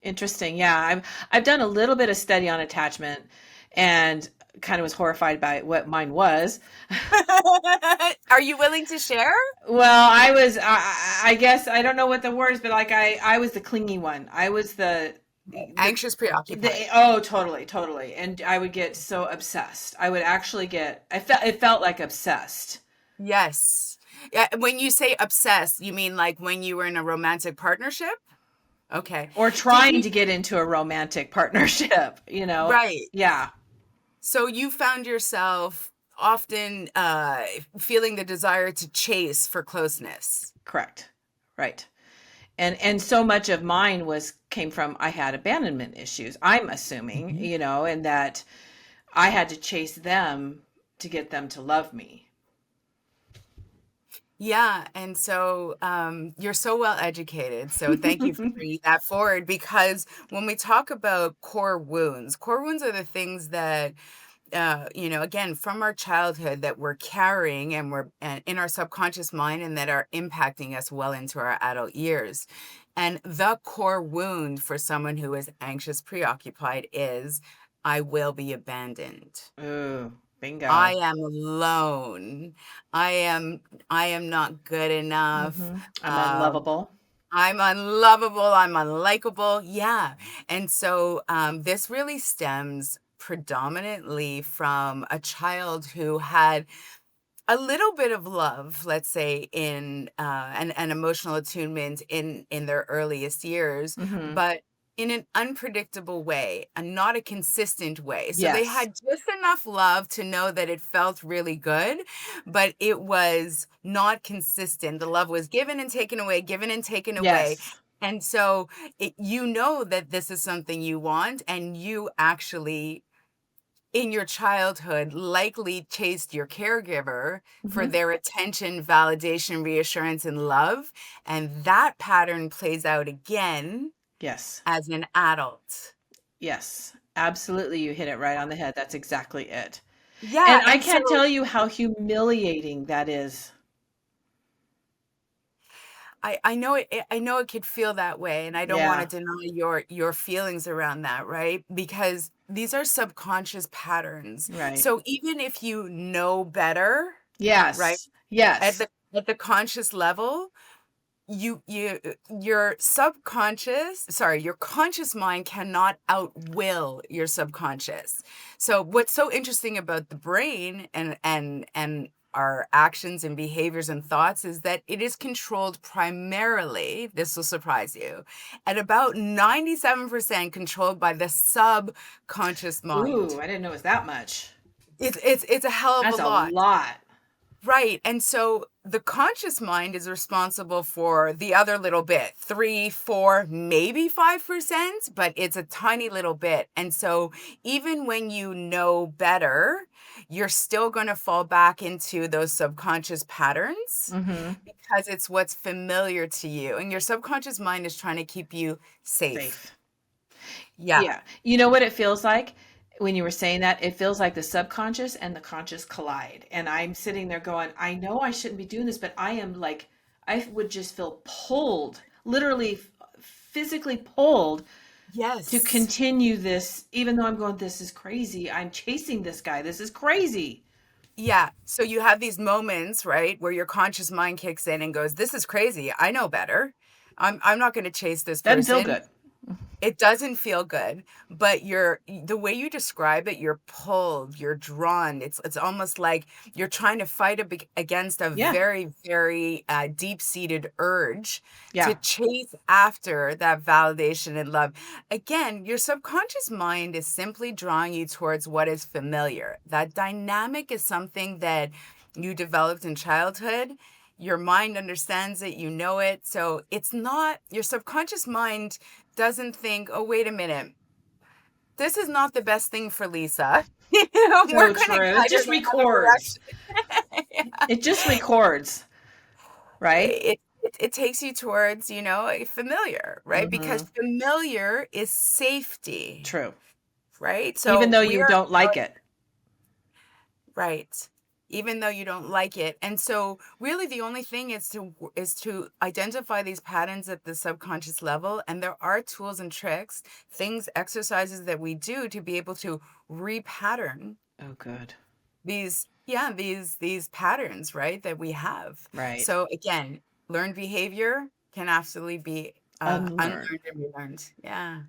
Interesting. Yeah, I've done a little bit of study on attachment and kind of was horrified by what mine was. Are you willing to share? Well, I guess I don't know what the word is, but like I was the clingy one. I was Anxious, preoccupied. oh, totally, totally. And I would get so obsessed. I would actually get, it felt like obsessed. Yes. Yeah, when you say obsessed, you mean like when you were in a romantic partnership? Okay. Or Did trying you? to get into a romantic partnership, you know? Right. Yeah, So you found yourself often feeling the desire to chase for closeness. correct. Right. And so much of mine was came from I had abandonment issues. I'm assuming, Mhm. and that I had to chase them to get them to love me. Yeah, and so you're so well educated. So thank you for bringing that forward because when we talk about core wounds are the things that again, from our childhood that we're carrying and we're in our subconscious mind and that are impacting us well into our adult years. And the core wound for someone who is anxious, preoccupied is I will be abandoned. Ooh, I bingo. am alone. I am I am not good enough. I'm Um, unlovable. I'm unlovable, I'm unlikable. Yeah. And so this really stems predominantly from a child who had a little bit of love, let's say, in an emotional attunement in their earliest years, Hmm. but in an unpredictable way and not a consistent way. So they Yes. had just enough love to know that it felt really good, but it was not consistent. The love was given and taken away, given and taken away. Yes. And so you know that this is something you want, and you actually in your childhood likely chased your caregiver for Hmm. their attention, validation, reassurance, and love. And that pattern plays out again Yes. as an adult. Yes. Absolutely. You hit it right on the head. That's exactly it. And Yeah. I And can't so tell you how humiliating that is. I know I know it could feel that way. And I don't want to Yeah. deny your feelings around that, right? Because these are subconscious patterns. Right. So even if you know better, right, Yes. at Yes. the conscious level, your subconscious sorry your conscious mind cannot outwill your subconscious. So what's so interesting about the brain and our actions and behaviors and thoughts is that it is controlled primarily, this will surprise you, at about 97% controlled by the subconscious Ooh, mind. I didn't know it was that much. It's a hell of a That's a lot. lot. Right. And so the conscious mind is responsible for the other little bit, 3, 4, maybe 5%, but it's a tiny little bit. And so even when you know better, you're still going to fall back into those subconscious patterns Hmm. because it's what's familiar to you. And your subconscious mind is trying to keep you safe. Safe. Yeah. Yeah. You know what it feels like when you were saying that? It feels like the subconscious and the conscious collide. And I'm sitting there going, I know I shouldn't be doing this, but I am like, I would just feel pulled, literally physically pulled to Yes. continue this, even though I'm going, this is crazy. I'm chasing this guy. This is crazy. Yeah. So you have these moments, right, where your conscious mind kicks in and goes, "This is crazy. I know better. I'm not going to chase this Doesn't feel person." good. It doesn't feel good, but the way you describe it, you're pulled, you're drawn. It's almost like you're trying to fight against a Yeah. very, very deep-seated urge to Yeah. chase after that validation and love. Again, your subconscious mind is simply drawing you towards what is familiar. That dynamic is something that you developed in childhood. Your mind understands it, you know it. So it's not your subconscious mind doesn't think, "Oh, wait a minute. This is not the best thing for Lisa." We're So gonna true. It guide her just in another records. direction. Yeah. It just records, right? It takes you towards, a familiar, right? Because Hmm. familiar is safety, True. right? Even So though we you are don't like it. right. even though you don't like it. And so really the only thing is to identify these patterns at the subconscious level, and there are tools and tricks, things, exercises that we do to be able to repattern Oh, good. these patterns, right, that we have. Right. So again, learned behavior can absolutely be unlearned Unlearn. and relearned. Yeah.